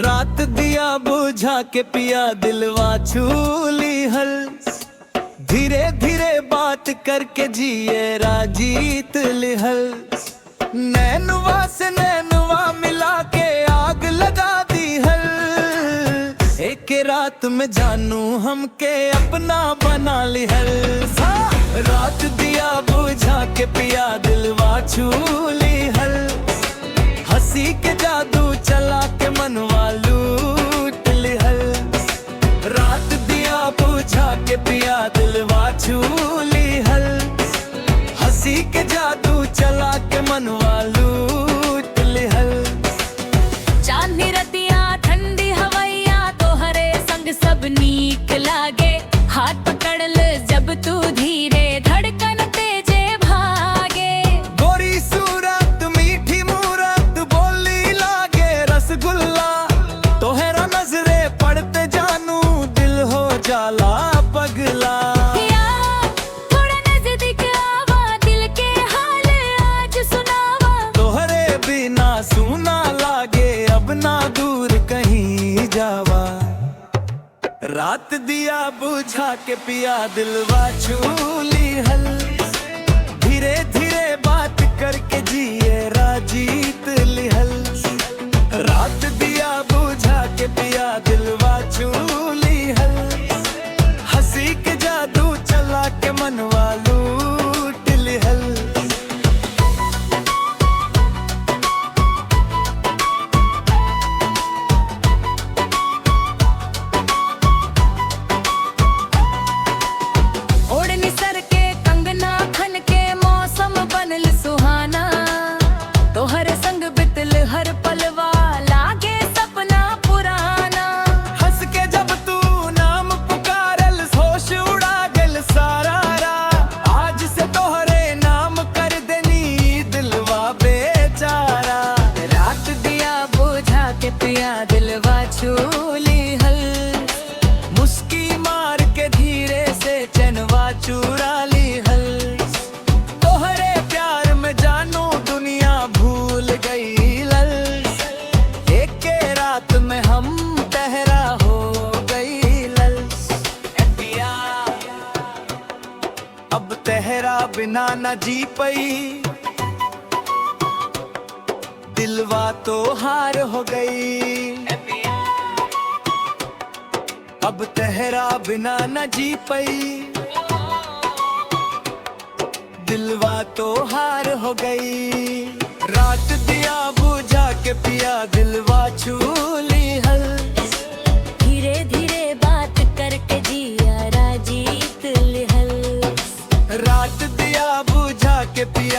रात दिया बुझा के पिया दिलवा छूली हल। धीरे धीरे बात करके जिए राजीत लिहल। नैनवा से नैनवा मिला के आग लगा दी हल। एक रात में जानू हमके अपना बना लिहल। रात दिया बुझा के पिया दिलवा छूली हल। हंसी के जादू चला के मनवा लूट लिहल। रात दिया बुझा के पिया दिलवा छूली हल। हंसी के जादू चला के मनवा लूट लिहल। चांदनी रतिया ठंडी हवैया तोहरे संग सब नीक लागे। हाथ पकड़ ले जब तू धीरे धड़कन तेजे भागे। गोरी सूरत मीठी मूरत बोली लागे रसगुल्ला। तोहरा नजरे पड़ते जानू दिल हो जाला पगला। थोड़ा नजदीक आवा दिल के हाल आज सुनावा। तोहरे बिना सूना लागे अब ना दूर कहीं जावा। रात दिया बुझा के पिया दिलवा छूली हल। धीरे धीरे बात करके जिए राजीत लिहल। रात दिया बुझा के पिया दिलवा छूली हल। हंसी के जादू चला के मनवा लूट लिहल। ओढ़नी सर के कंगना खन के मौसम बनल सुहाना। तोहरे संग बितल हर पलवा लागे सपना पुराना। हंस के जब तू नाम पुकारल होश उड़ा गल सारा रा। आज से तोहरे नाम कर देनी दिलवा बेचारा। रात दिया बुझा के पिया दिलवा छूली हल। मुस्की मार के धीरे से चनवा चुरा ली हल। तोहरे प्यार में जानू दुनिया भूल गई लल। एक के रात में हम तहरा हो गई लल। अब तहरा बिना न जी पई दिलवा तो हार हो गई। अब तहरा बिना न जी पई दिलवा तो हार हो गई। रात दिया बुझा के पिया दिलवा छूली हल। धीरे धीरे बात करके जिया राजीत लिहल। रात दिया बुझा के पिया